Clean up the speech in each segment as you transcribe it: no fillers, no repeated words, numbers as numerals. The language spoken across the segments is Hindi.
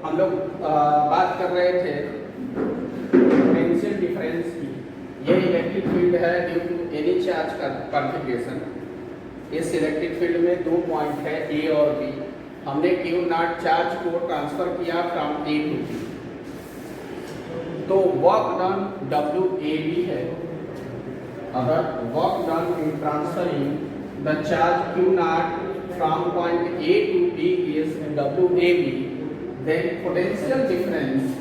हम लोग बात कर रहे थे पोटेंशियल डिफरेंस की। ये इलेक्ट्रिक फील्ड है ड्यू टू एनी चार्ज का कॉन्फ़िगरेशन। इस इलेक्ट्रिक फील्ड में दो पॉइंट है ए और बी। हमने क्यू नॉट चार्ज को ट्रांसफर किया फ्रॉम ए टू बी, तो work done W A B है। अगर work done in transferring the charge Q naught from point A to B is W A B, then potential difference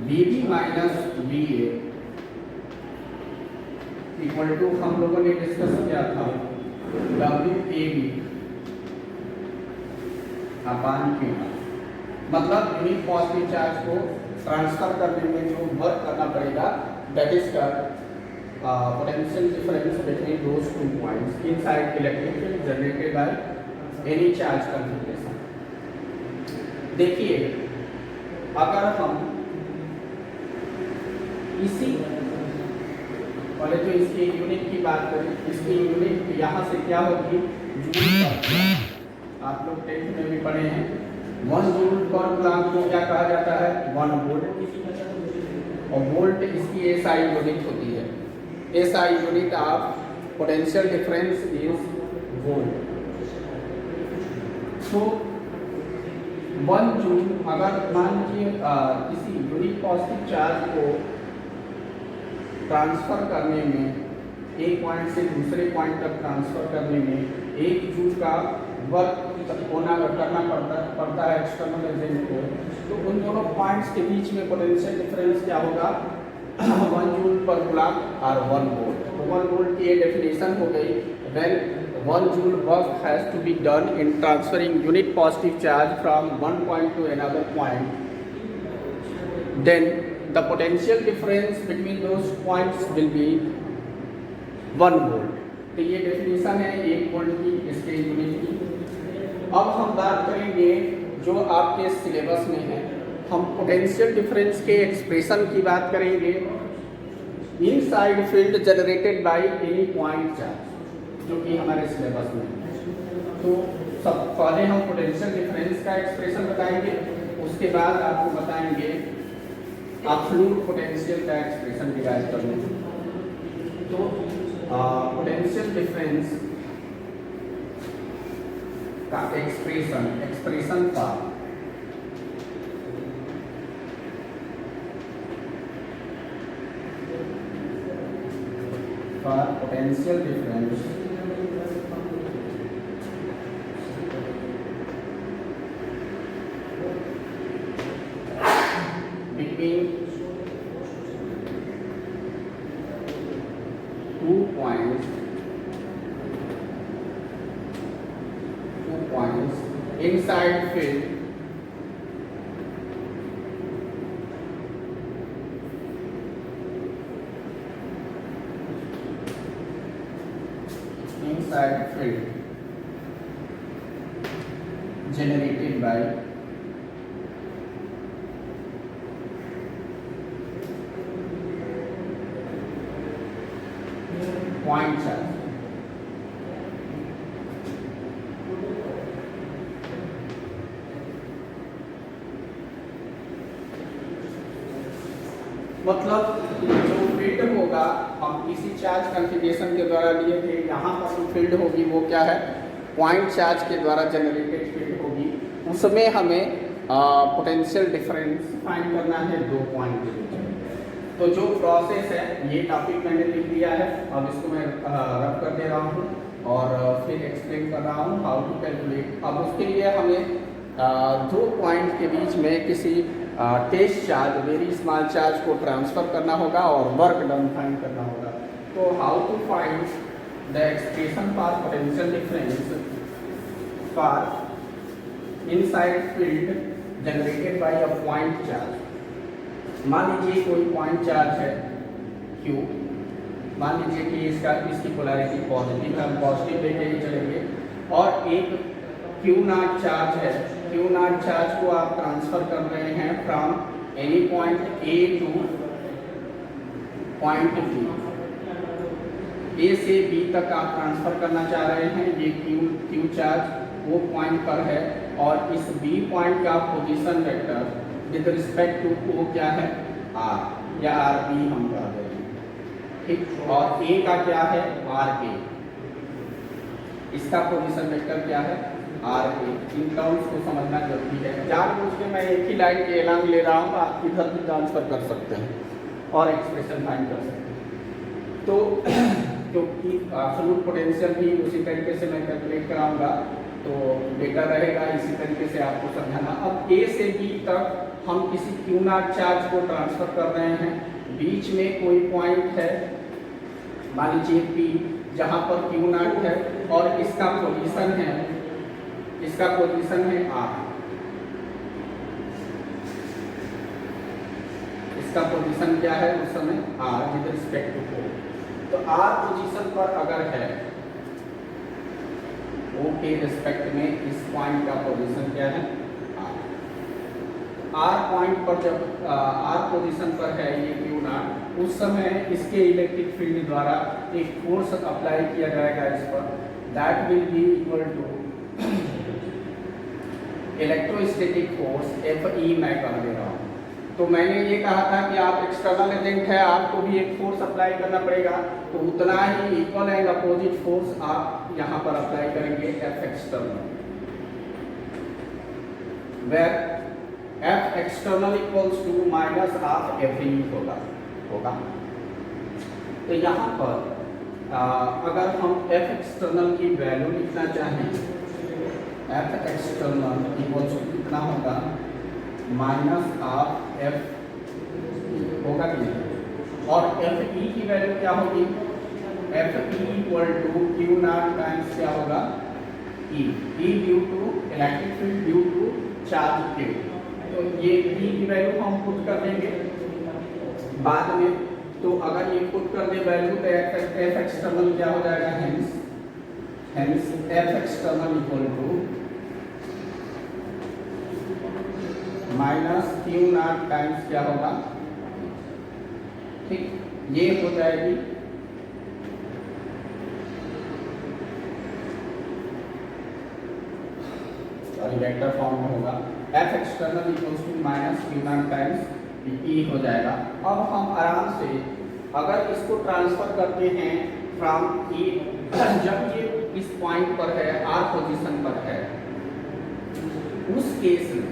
VB minus VA equal to हम लोगों ने डिस्कस किया था WAB अपान Q। मतलब यूनिट पॉजिटिव चार्ज को ट्रांसफर करने में जो वर्क करना पड़ेगा that is the potential difference between those two points inside electric field generated by any charge configuration। देखिए, अगर हम इसी पहले तो इसकी यूनिट की बात करें, इसकी यूनिट यहाँ से क्या होगी, जूल पर। आप लोग 10th में भी पढ़े हैं 1 जूल पर कूलम्ब को क्या कहा जाता है, 1 वोल्ट। और वोल्ट इसकी एसआई यूनिट होती है। SI unit of potential difference is volt. तो 1 जूल अगर मान लीजिए किसी यूनिट पॉजिटिव चार्ज को ट्रांसफर करने में एक पॉइंट से दूसरे पॉइंट तक ट्रांसफर करने में 1 जूल का वर्क करना पड़ता है एक्सटर्नल एजेंट को, तो उन दोनों पॉइंट्स के बीच में पोटेंशियल डिफरेंस क्या होगा 1 जूल पर कूलम्ब और 1 वोल्ट। तो 1 वोल्ट की ये डेफिनेशन हो गई। When 1 joule work has to be done in transferring unit positive charge from one point to another point, then the potential difference between those points will be 1 volt। तो ये डेफिनेशन है 1 वोल्ट की, इसके यूनिट की। अब हम बात करेंगे जो आपके सिलेबस में है, हम पोटेंशियल डिफरेंस के एक्सप्रेशन की बात करेंगे inside field generated by any point charge, जो कि हमारे सिलेबस में है। तो सब पहले हम पोटेंशियल डिफरेंस का एक्सप्रेशन बताएंगे, उसके बाद आपको बताएंगे एब्सोल्यूट पोटेंशियल का एक्सप्रेशन डिराइव करने। तो पोटेंशियल डिफरेंस का expression for potential difference between two points inside field generated by point charge। मतलब जो फील्ड होगा हम किसी चार्ज कॉन्फ़िगरेशन के द्वारा लिए थे, यहाँ पर जो फील्ड होगी वो क्या है, पॉइंट चार्ज के द्वारा जनरेटेड फील्ड होगी। उसमें हमें पोटेंशियल डिफरेंस फाइंड करना है 2 पॉइंट के बीच। तो जो प्रोसेस है, ये टॉपिक मैंने लिख दिया है, अब इसको मैं रब कर दे रहा हूँ और फिर एक्सप्लेन कर रहा हूँ हाउ टू कैलकुलेट। अब उसके लिए हमें 2 पॉइंट के बीच में किसी test charge, very small charge को ट्रांसफर करना होगा और वर्क डन फाइंड करना होगा। तो how to find the expression for potential difference for inside field generated by a point charge. मान लीजिए कोई पॉइंट चार्ज है Q, मान लीजिए कि इसकी पोलैरिटी पॉजिटिव है, हम पॉजिटिव लेके ही चलेंगे, और एक Q नॉट चार्ज है। Q नॉट चार्ज को आप ट्रांसफर कर रहे हैं from any point A two point B। A से B तक आप ट्रांसफर करना चाह रहे हैं, ये Q क्यू चार्ज वो पॉइंट पर है, और इस बी पॉइंट का position vector with respect to O क्या है, आर या आर बी हम कह देते हैं, ठीक। और ए का क्या है, आर ए, इसका पोजीशन वेक्टर क्या है, आर ए। इन टर्म्स को समझना जरूरी है। जानबूझ के मैं एक ही लाइन के एलान ले रहा हूँ, आप इधर भी ट्रांसफर कर सकते हैं और एक्सप्रेशन फाइंड कर सकते हैं। तो क्योंकि एब्सोल्यूट पोटेंशियल भी उसी तरीके से मैं कैलकुलेट कराऊंगा, तो बेटर रहेगा इसी तरीके से आपको समझाना। अब ए से बी तक हम किसी क्यू नॉट चार्ज को ट्रांसफर कर रहे हैं, बीच में कोई पॉइंट है, मान लीजिए पी, जहाँ पर क्यू नॉट है और इसका पोजीशन है, इसका पोजीशन है आर, इसका पोजीशन क्या है उस समय, R with respect to O. तो आर पोजीशन पर अगर है, ओ के रिस्पेक्ट में इस पॉइंट का पोजीशन क्या है, आर पॉइंट पर जब आर पोजीशन पर है ये क्यू नॉट, उस समय इसके इलेक्ट्रिक फील्ड द्वारा एक फोर्स अप्लाई किया जाएगा इस पर, that will be equal to electrostatic force F E मैं कह दे रहा हूँ। तो मैंने ये कहा था कि आप एक्सटर्नल एजेंट है, आपको भी एक फोर्स अप्लाई करना पड़ेगा, तो उतना ही इक्वल एंड अपोजिट फोर्स आप यहाँ पर अप्लाई करेंगे F external, where F external equals to minus half F E होगा। तो यहाँ पर अगर हम एफ एक्सटर्नल की वैल्यू लिखना चाहें, एफ एक्सटर्नल इक्वल्स टू कितना होगा, माइनस हाफ एफ होगा कि नहीं, और एफ ई की वैल्यू क्या होगी, F E equal to Q naught times क्या होगा, E due to electric field due to charge Q. तो ये ई की वैल्यू हम पुट कर देंगे बाद में। तो अगर ये पुट कर दे वैल्यू, तो एफ एक्सटर्नल क्या हो जाएगा, hence F external equal to minus Q naught times क्या होगा, ठीक, ये हो जाएगी वेक्टर फॉर्म में होगा, F external equals to minus Q naught times E हो जाएगा। अब हम आराम से अगर इसको ट्रांसफर करते हैं फ्रॉम ई, जब ये इस पॉइंट पर है, आर पोजीशन पर है, उस केस में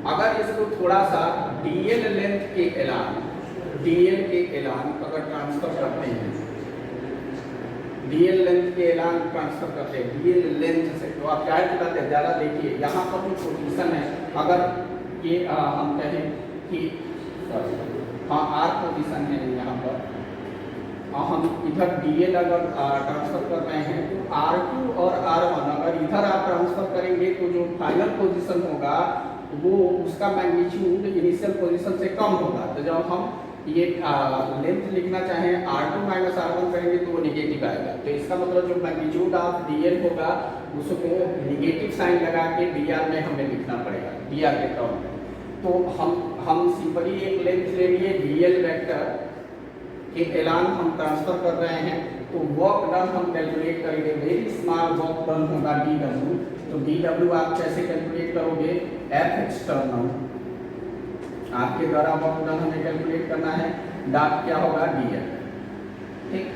अगर इसको थोड़ा सा डीएल लेंथ के एलान, डीएल के एलान अगर ट्रांसफर करते हैं, डीएल लेंथ के एलान ट्रांसफर करते हैं डीएल लेंथ से, तो आप क्या करते हैं, ज़्यादा देखिए यहाँ पर जो पोजीशन है, अगर ये हम कहें कि हाँ आर पोजीशन है यहाँ पर, हम इधर डीएल अगर ट्रांसफर कर रहे हैं, तो R2 और R1 अगर इधर आप ट्रांसफर करेंगे तो जो फाइनल पोजीशन होगा वो उसका मैग्नीट्यूड इनिशियल पोजीशन से कम होगा। तो जब हम ये लेंथ लिखना चाहें R2 माइनस R1 करेंगे तो वो निगेटिव आएगा। तो इसका मतलब जो मैग्नीट्यूड ऑफ DL होगा उसको निगेटिव साइन लगा के DR में हमें लिखना पड़ेगा, DR के टर्म में। तो हम सिंपली एक लेंथ ले लिए DL वेक्टर के एलान हम ट्रांसफर कर रहे हैं, तो वर्क डन हम कैलकुलेट करेंगे, वेरी स्मॉल वर्क डन होगा DW। तो DW आप कैसे कैलकुलेट करोगे, एफ एक्सटर्नल, आपके द्वारा वर्क डन हमें कैलकुलेट करना है, डॉट क्या होगा DL, ठीक।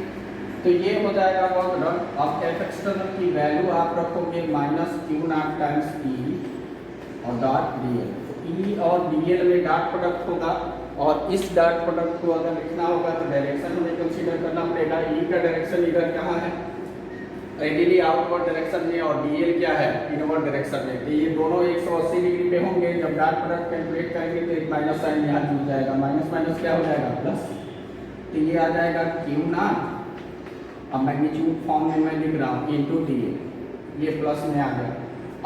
तो ये हो जाएगा वर्क डन। अब एफ एक्सटर्नल की वैल्यू आप रखोगे माइनस क्यू नॉट टाइम्स ई और डॉट DL। ई और DL में डॉट प्रोडक्ट होगा, और इस डॉट प्रोडक्ट को अगर लिखना होगा तो डायरेक्शन हमें कंसीडर करना पड़ेगा। ई का डायरेक्शन इधर कहाँ है, रेडियली आउटवर्ड डायरेक्शन में, और DL क्या है, इनवर्ड डायरेक्शन में। तो ये दोनों 180 डिग्री पे होंगे। जब डॉट प्रोडक्ट कैलकुलेट करेंगे तो एक माइनस साइन यहाँ जुड़ जाएगा, माइनस माइनस क्या हो जाएगा, प्लस। तो ये आ जाएगा क्यू नॉट, अब मैग्नीट्यूड फॉर्म में मैं लिख रहा हूँ, इंटू DL, ये प्लस में आ गया।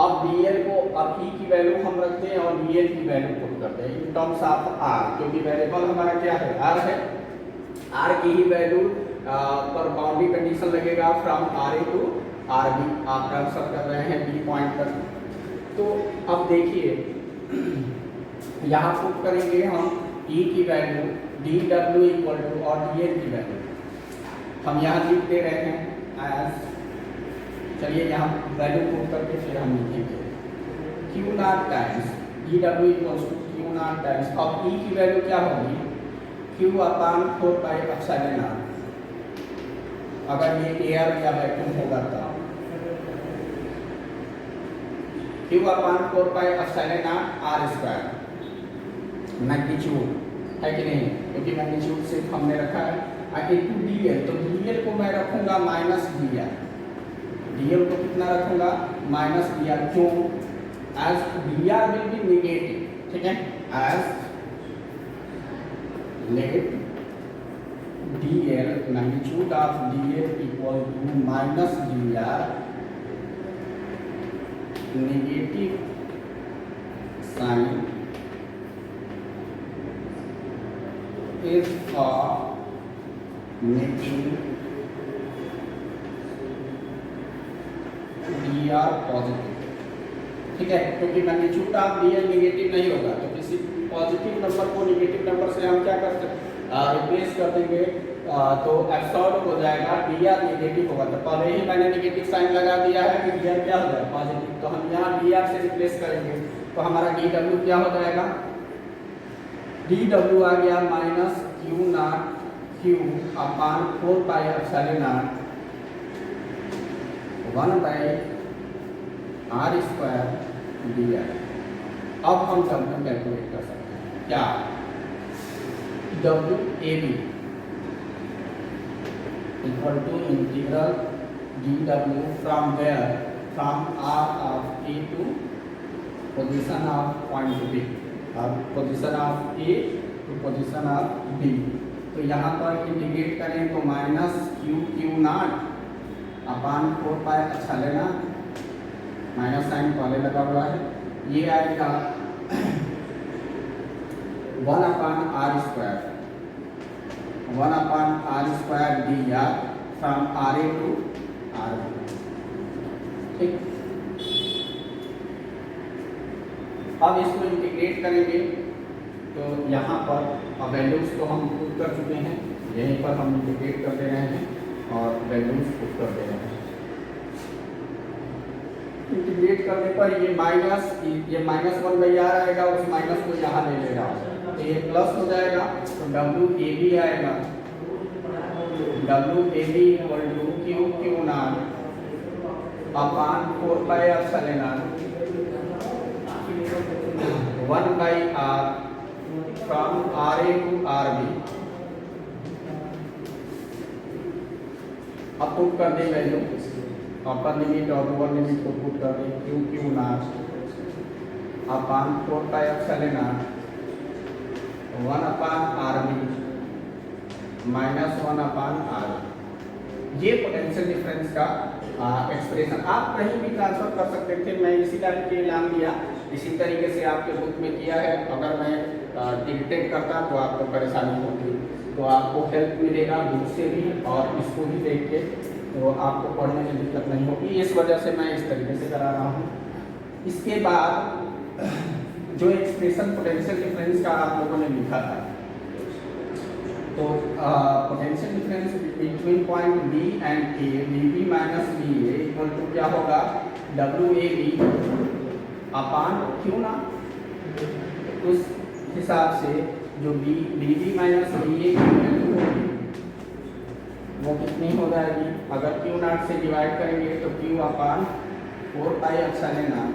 अब DL को, अब E की वैल्यू हम रखते हैं और DL की वैल्यू पुट करते हैं इन टर्म्स ऑफ R, क्योंकि वेरिएबल हमारा क्या है, R है। R की ही वैल्यू पर बाउंड्री कंडीशन लगेगा फ्रॉम RA टू RB, आप ट्रांसफर कर रहे हैं B पॉइंट पर। तो अब देखिए यहाँ पुट करेंगे हम E की वैल्यू, DW इक्वल टू, और DL की वैल्यू हम यहाँ लिख दे रहे हैं एज चलिए यहाँ वैल्यू पुट करके फिर हम लिखेंगे Q naught times D W equals to Q naught times, अब ई की वैल्यू क्या होगी Q upon 4 pi epsilon naught, अगर ये एयर या वैक्यूम होगा तो Q upon 4 pi epsilon naught R square, magnitude है कि नहीं, क्योंकि मैग्नीट्यूड सिर्फ हमने रखा है इनटू डी एल, तो डी एल को मैं रखूंगा minus D R, D L को कितना रखूंगा माइनस डी आर, क्यों as D R will be negative, ठीक है, as let D L magnitude of D L equal to minus D R negative sign is for making dr positive, ठीक है, क्योंकि मैग्नीट्यूड ऑफ dl नेगेटिव नहीं होगा तो किसी पॉजिटिव नंबर को नेगेटिव नंबर से हम क्या कर सकते रिप्लेस कर देंगे, तो एब्सॉर्ब हो जाएगा, dr नेगेटिव होगा, तो पहले ही मैंने नेगेटिव साइन लगा दिया है कि dr क्या हो जाएगा पॉजिटिव, तो हम यहाँ dr से रिप्लेस करेंगे तो हमारा dw क्या हो जाएगा, dw आ गया minus Q naught Q upon 4 pi epsilon naught 1 by R square D R. अब हम W कैलकुलेट कर सकते हैं, क्या W A B equal to integral D W from where, from R of A to position of point B, position of A to position of B, तो यहाँ पर इंटीग्रेट करें तो minus Q Q naught upon 4 pi epsilon naught, minus sign पहले लगा हुआ है, ये आएगा 1 upon R square, 1 upon R square D R from R A to R B, ठीक। अब इसको इंटीग्रेट करेंगे तो यहाँ पर वैल्यूज को हम पुट कर चुके हैं, यहीं पर हम इंटीग्रेट कर दे रहे हैं और वैल्यूज पुट कर दे रहे हैं। इंटीग्रेट करने पर ये माइनस 1 बाई आर आएगा, उस माइनस को यहाँ ले ले रहा हूँ तो ये प्लस हो जाएगा, तो डब्ल्यू ए बी आएगा, W A B equal to Q Q naught upon 4 pi epsilon naught 1 by R from R A to R B. अब पुट कर दें वैल्यू, अपर लिमिट और लोअर लिमिट को पुट कर दें, Q Q naught upon 4 pi epsilon naught 1 upon R B minus 1 upon R, ये पोटेंशियल डिफरेंस का एक्सप्रेशन आप कहीं भी ट्रांसफर कर सकते थे, मैं इसी टाइप के नाम दिया, इसी तरीके से आपके बुक में किया है, अगर मैं डिक्टेट करता तो आपको परेशानी होती, तो आपको हेल्प मिलेगा बुक से भी और इसको भी देख के, तो आपको पढ़ने में दिक्कत नहीं होगी, इस वजह से मैं इस तरीके से करा रहा हूँ। इसके बाद जो एक्सप्रेशन पोटेंशियल डिफरेंस का आप लोगों ने लिखा था, तो potential difference between point B and A, B B minus B A equal to क्या होगा, W A B upon Q ना, उस हिसाब से जो B B minus B A की वैल्यू होगी वो कितनी हो जाएगी, अगर क्यू नॉट से डिवाइड करेंगे तो Q upon 4 pi epsilon naught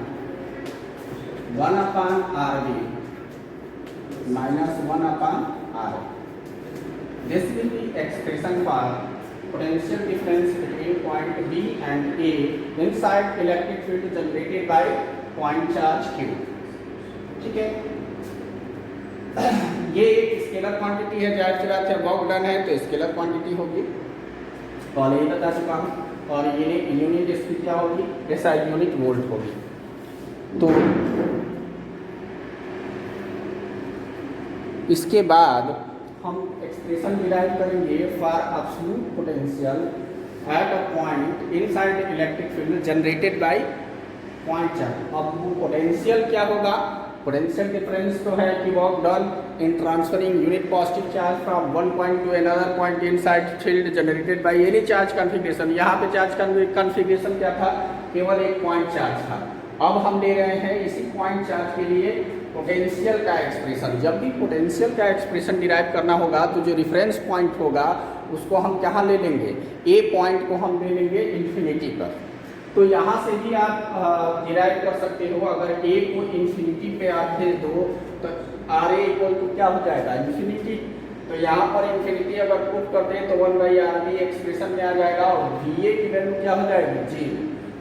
1 upon R B minus 1 upon R. This will be expression for potential difference between point B and A inside electric field generated by point charge Q, ठीक है। ये एक स्केलर क्वांटिटी है, जाहिर सी बात है वर्क डन है तो स्केलर क्वांटिटी होगी, पहले ही बता चुका हूँ, और ये यूनिट इसकी क्या होगी, ऐसा यूनिट वोल्ट होगी। तो इसके बाद हम एक्सप्रेशन डिराइव करेंगे for absolute potential at a point inside electric field generated by point charge. अब वो पोटेंशियल क्या होगा, पोटेंशियल डिफरेंस तो है कि work done in transferring unit positive charge from one point two another point inside field generated by any charge configuration. यहाँ पे चार्ज कॉन्फ़िगरेशन क्या था, केवल एक पॉइंट चार्ज था। अब हम ले रहे हैं इसी पॉइंट चार्ज के लिए पोटेंशियल का एक्सप्रेशन। जब भी पोटेंशियल का एक्सप्रेशन डिराइव करना होगा तो जो रिफरेंस पॉइंट होगा उसको हम कहाँ ले लेंगे, ए पॉइंट को हम ले लेंगे इन्फिनिटी पर। तो यहाँ से भी आप डिराइव कर सकते हो। अगर ए को इन्फिनिटी पे आप भेज दो तो आर ए इक्वल टू क्या हो जाएगा, इन्फिनिटी। तो यहाँ पर इन्फिनिटी अगर पुट कर दें तो 1/RB एक्सप्रेशन में आ जाएगा और वी ए की वैल्यू क्या हो जाएगी, जी।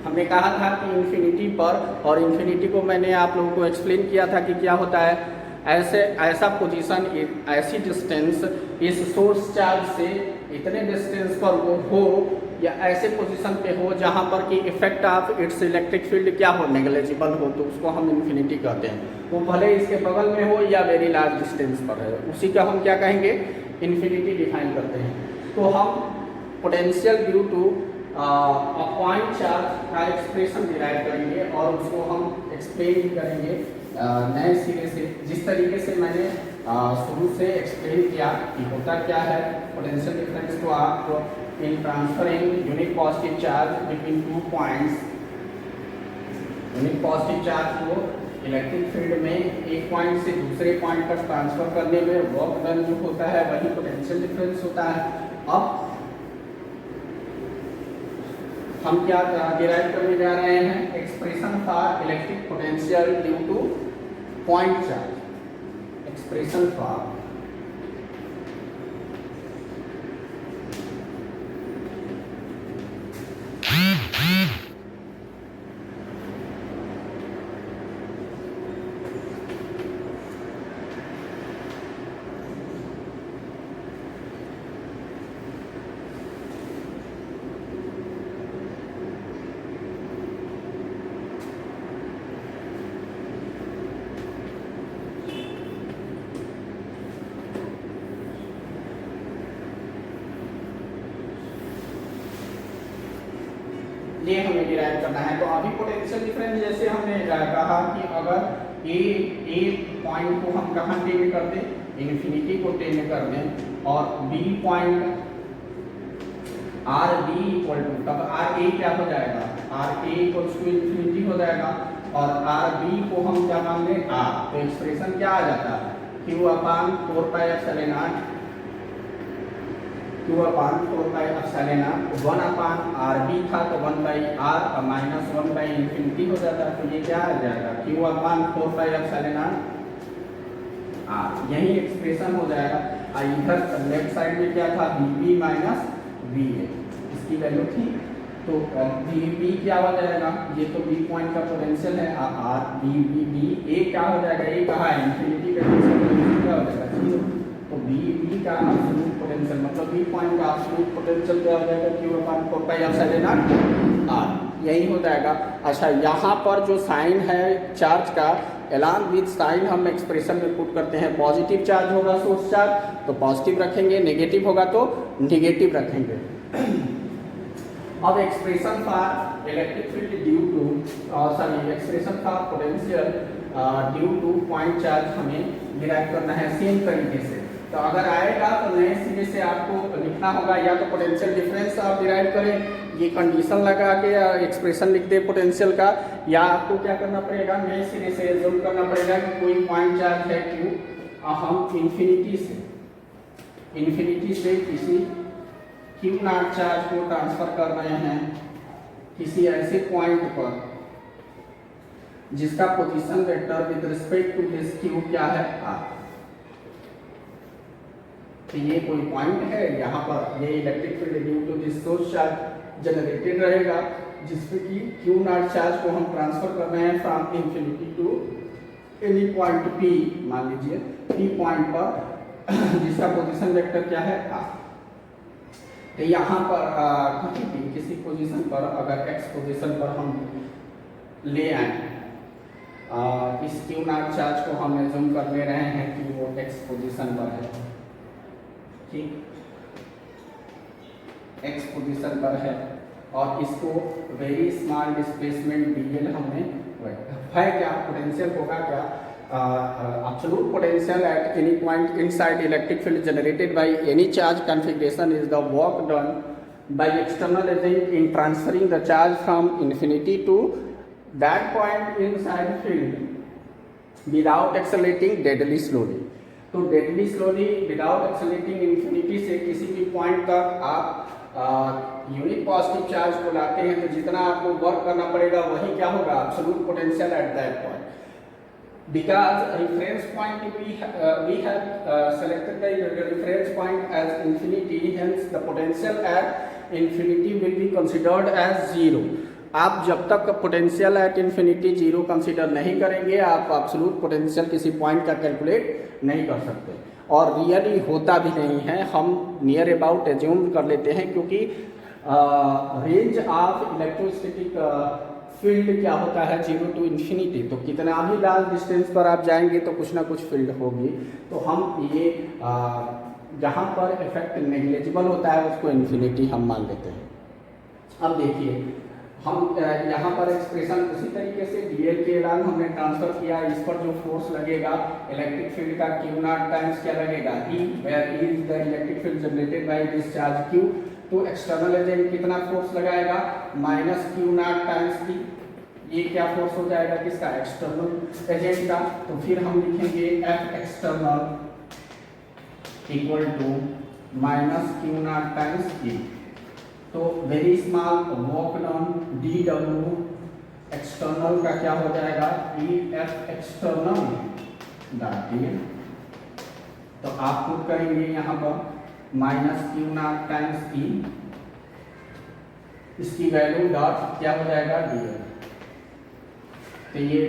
हमने कहा था कि इन्फिनिटी पर, और इन्फिनिटी को मैंने आप लोगों को एक्सप्लेन किया था कि क्या होता है, ऐसा पोजीशन, ऐसी डिस्टेंस इस सोर्स चार्ज से इतने डिस्टेंस पर वो हो या ऐसे पोजीशन पे हो जहाँ पर कि effect of its electric field क्या हो, नेग्लिजिबल हो, तो उसको हम इन्फिनिटी कहते हैं। वो भले इसके बगल में हो या वेरी लार्ज डिस्टेंस पर है, उसी का हम क्या कहेंगे, इन्फिनिटी डिफाइन करते हैं। तो हम potential due to point charge का एक्सप्रेशन डिराइव करेंगे और उसको हम एक्सप्लेन भी करेंगे नए सिरे से, जिस तरीके से मैंने शुरू से एक्सप्लेन किया कि होता क्या है पोटेंशियल डिफरेंस। तो आप in transferring unit positive charge between 2 points, unit positive charge को इलेक्ट्रिक फील्ड में एक पॉइंट से दूसरे पॉइंट तक ट्रांसफर करने में वर्क डन जो होता है वही पोटेंशियल डिफरेंस होता है। अब हम क्या डिराइव करने जा रहे हैं, expression for electric potential due to point charge, expression for ये हमें डिराइव करना है। तो अभी पोटेंशियल डिफरेंस जैसे हमने कहा कि अगर ए पॉइंट को हम कहाँ टेन कर दें, इन्फिनिटी को टेन कर दें और B point R B equal to, तब आर ए क्या हो जाएगा, R A equal to infinity हो जाएगा और आर बी को हम क्या मान लें, आर। तो एक्सप्रेशन क्या आ जाता है, क्यू अपान 4πε0, क्यू अपान 4πε0, 1 अपान आर बी था तो 1/r और माइनस 1/इन्फिनिटी हो जाता है। तो ये क्या आ जाएगा, क्यू अपान 4πε0 r, यही एक्सप्रेशन हो जाएगा। इधर लेफ्ट साइड में क्या था, बी बी माइनस बी ए, इसकी वैल्यू थी। तो बी बी क्या हो जाएगा, ये तो बी पॉइंट का पोटेंशियल है, आर बी बी बी ए क्या हो जाएगा, ए कहाँ है, इन्फिनिटी का क्या हो जाएगा, 0। तो बी बी का एब्सोल्यूट पोटेंशियल मतलब बी पॉइंट का एब्सोल्यूट पोटेंशियल क्या हो जाएगा, क्यू अपान 4πε0 r, यही हो जाएगा। अच्छा, यहाँ पर जो साइन है चार्ज का, एलान विद साइन हम एक्सप्रेशन में पुट करते हैं। पॉजिटिव चार्ज होगा सोर्स चार्ज तो पॉजिटिव रखेंगे, नेगेटिव होगा तो नेगेटिव रखेंगे। अब expression for electric field due to expression for potential due to point charge हमें डिराइव करना है सेम तरीके से। तो अगर आएगा तो नए सिरे से आपको लिखना होगा, या तो पोटेंशियल डिफरेंस आप डिराइव करें, ये कंडीशन लगा के एक्सप्रेशन लिख दे पोटेंशियल का, या आपको क्या करना पड़ेगा, नए सिरे से एज्यूम करना पड़ेगा कि कोई पॉइंट चार्ज है क्यू, हम इन्फिनिटी से किसी क्यू नॉट चार्ज को ट्रांसफर कर रहे हैं किसी ऐसे पॉइंट पर जिसका position vector with respect to this Q क्या है, आर। तो ये कोई पॉइंट है, यहाँ पर ये electric field due to this source charge generated रहेगा जिसपे कि क्यू नॉट चार्ज को हम ट्रांसफर कर रहे हैं from infinity to any point P, मान लीजिए पी पॉइंट पर जिसका पोजीशन वेक्टर क्या है, आर। तो यहाँ पर कहीं भी किसी पोजीशन पर अगर एक्स पोजीशन पर हम ले आए, इस क्यू नॉट चार्ज को हम एज्यूम कर ले रहे हैं कि वो एक्स पोजीशन पर है, ठीक, एक्स पोजीशन पर है और इसको वेरी स्मॉल डिस्प्लेसमेंट डीएल हमने है क्या, पोटेंशियल होगा क्या, absolute potential at any point inside electric field generated by any charge configuration is the work done by external agent in transferring the charge from infinity to that point inside field without accelerating deadly slowly. तो deadly slowly without accelerating infinity से किसी भी point तक आप यूनिट पॉजिटिव चार्ज को लाते हैं तो जितना आपको वर्क करना पड़ेगा वही क्या होगा, absolute potential at that point. Because reference point we have selected the reference point as infinity, hence the potential at infinity will be considered as zero. आप जब तक potential at infinity zero consider नहीं करेंगे आप एब्सोल्यूट पोटेंशियल किसी पॉइंट का कैलकुलेट नहीं कर सकते, और रियली होता भी नहीं है. हम नियर अबाउट एज्यूम कर लेते हैं क्योंकि रेंज ऑफ इलेक्ट्रोस्टैटिक फील्ड क्या होता है, जीरो टू इन्फिनिटी. तो कितना भी लार्ज डिस्टेंस पर आप जाएंगे तो कुछ ना कुछ फील्ड होगी. तो हम ये जहाँ पर इफेक्ट नेग्लिजिबल होता है उसको इन्फिनिटी हम मान लेते हैं. अब देखिए हम यहाँ पर एक्सप्रेशन उसी तरीके से डीएल के एलान हमने ट्रांसफर किया. इस पर जो फोर्स लगेगा इलेक्ट्रिक फील्ड का क्यू नॉट टाइम्स क्या लगेगा, E, where E is the electric field generated by this charge Q. तो एक्सटर्नल एजेंट कितना फोर्स लगाएगा, minus Q naught times E. ये क्या फोर्स हो जाएगा किसका, एक्सटर्नल एजेंट का. तो फिर हम लिखेंगे F external equal to minus Q naught times E. तो very small work done D W external का क्या हो जाएगा, E F external dot D. तो आप पुट करेंगे यहाँ पर minus Q naught times E, इसकी वैल्यू डॉट क्या हो जाएगा डी एल. तो ये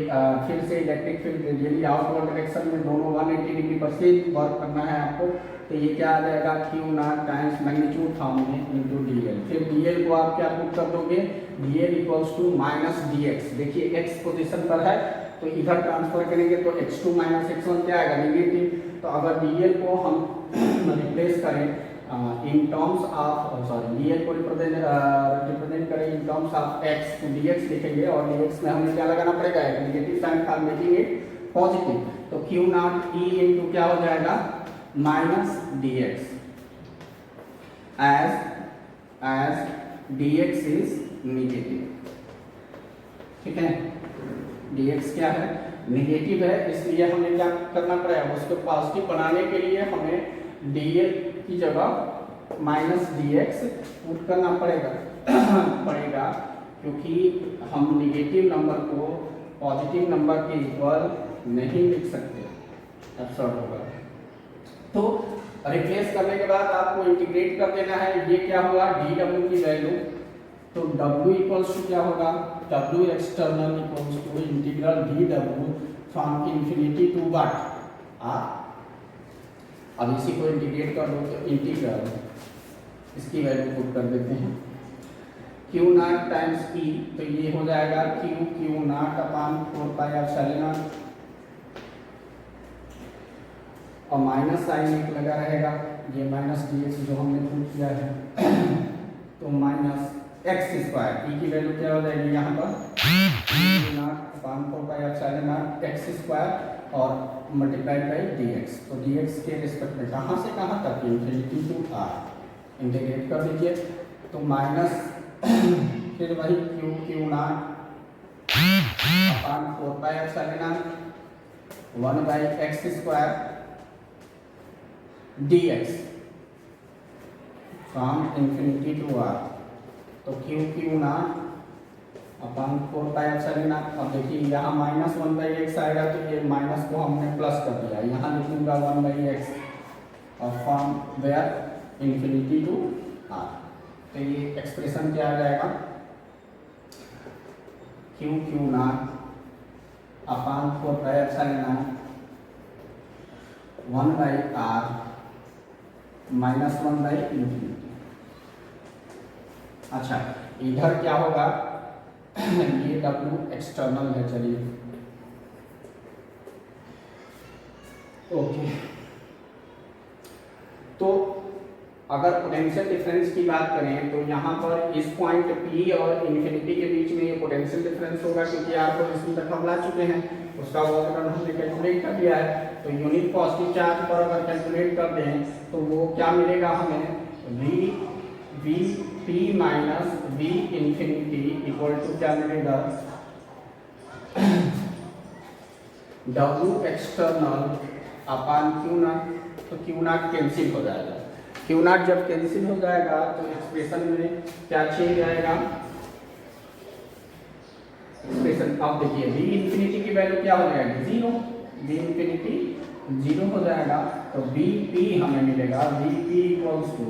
फिर से electric field radially outward direction में दोनों 180 डिग्री पर से वर्क करना है आपको. तो ये क्या आ जाएगा, क्यू नॉट टाइम्स मैग्नीट्यूड था हमने इंटू डी एल. फिर डी एल को आप क्या पुट कर दोगे, D L equals to minus D X. देखिए एक्स पोजिशन पर है तो इधर ट्रांसफर करेंगे तो x2 माइनस x1 क्या आएगा, नेगेटिव. तो अगर डी एल को हम रिप्लेस करें in terms of D L को रिप्रेजेंट करें इन टर्म्स ऑफ x, तो डी एक्स लिखेंगे और डी एक्स में हमें क्या लगाना पड़ेगा, एक negative sign for making it positive. तो क्यू नॉट ई इंटू क्या हो जाएगा, minus D X as D X is negative. ठीक है, डी एक्स क्या है, नेगेटिव है, इसलिए हमें क्या करना पड़ेगा, उसको पॉजिटिव बनाने के लिए हमें डी एल की जगह माइनस डी एक्स पुट करना पड़ेगा क्योंकि हम नेगेटिव नंबर को पॉजिटिव नंबर के इक्वल नहीं लिख सकते, एब्सर्ड होगा. तो रिप्लेस करने के बाद आपको इंटीग्रेट कर देना है. ये क्या हुआ, डी डब्ल्यू की वैल्यू, तो W इक्वल्स टू क्या होगा, W external equals to integral D W from infinity to what R. अब इसी को इंटीग्रेट कर दो तो इंटीग्रल इसकी वैल्यू पुट कर देते हैं क्यू नॉट टाइम्स ई. तो ये हो जाएगा Q naught upon 4 pi epsilon not और माइनस साइन एक लगा रहेगा, ये माइनस डी एक्स जो हमने पुट किया है. तो माइनस एक्स स्क्वायर ई की वैल्यू क्या हो जाएगी यहाँ पर, not upon 4 pi epsilon not x square और मल्टीप्लाइड बाई डी एक्स. तो डी एक्स के रिस्पेक्ट में कहाँ से कहाँ तक, इन्फिनिटी टू आर इंटीग्रेट कर दीजिए. तो माइनस फिर वही Q naught upon 4 pi epsilon naught 1 by X square D X from infinity to R. तो Q naught upon 4 pi epsilon naught. अब देखिए यहाँ माइनस 1 बाई एक्स आएगा तो ये माइनस को हमने प्लस कर दिया, यहाँ लिखूंगा 1 बाई एक्स और from where infinity to R. तो ये एक्सप्रेशन क्या आ जाएगा, Q naught upon 4 pi epsilon naught 1 by R minus 1 by infinity. अच्छा इधर क्या होगा, ये W एक्सटर्नल है, चलिए ओके. तो अगर पोटेंशियल डिफरेंस की बात करें तो यहाँ पर इस पॉइंट P और इन्फिनिटी के बीच में ये पोटेंशियल डिफरेंस होगा, क्योंकि आपको इसमें तक हम ला चुके हैं, उसका वर्क डन हमने कैलकुलेट कर लिया है। तो यूनिट पॉजिटिव चार्ज पर अगर कैलकुलेट करते हैं तो वो क्या मिलेगा हमें, V P minus V infinity equal to क्या मिलेगा, W external upon Q naught. तो क्यू नॉट कैंसिल हो जाएगा, क्यू नॉट जब कैंसिल हो जाएगा तो एक्सप्रेशन में क्या चेंज आएगा, एक्सप्रेशन अब देखिए वी इन्फिनिटी की वैल्यू क्या हो जाएगी, जीरो, वी इन्फिनिटी जीरो हो जाएगा। तो वी पी हमें मिलेगा, वी पी इक्वल्स टू,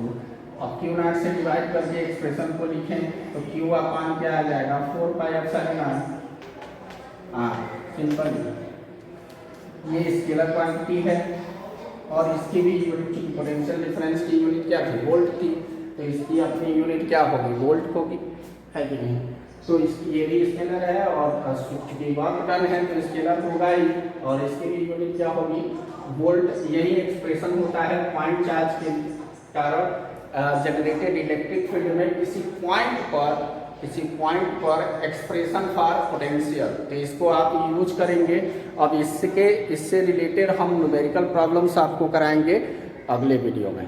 अब क्यू नॉट से डिवाइड करके एक्सप्रेशन को लिखें तो क्यू अपान क्या आ जाएगा, 4 पाई एप्सिलॉन आर, सिंपल। ये स्केलर क्वांटिटी है और इसकी भी यूनिट, पोटेंशियल डिफरेंस की यूनिट क्या थी, वोल्ट थी, तो इसकी अपनी यूनिट क्या होगी, वोल्ट होगी, है कि नहीं। तो इसकी ये भी स्केलर है और चूंकि वर्क डन है तो स्केलर होगा ही, और इसकी भी यूनिट क्या होगी, वोल्ट। यही एक्सप्रेशन होता है पॉइंट चार्ज के कारण जनरेटेड इलेक्ट्रिक फील्ड में किसी पॉइंट पर एक्सप्रेशन फॉर पोटेंशियल। तो इसको आप यूज करेंगे। अब इससे रिलेटेड हम न्यूमेरिकल प्रॉब्लम्स आपको कराएंगे अगले वीडियो में।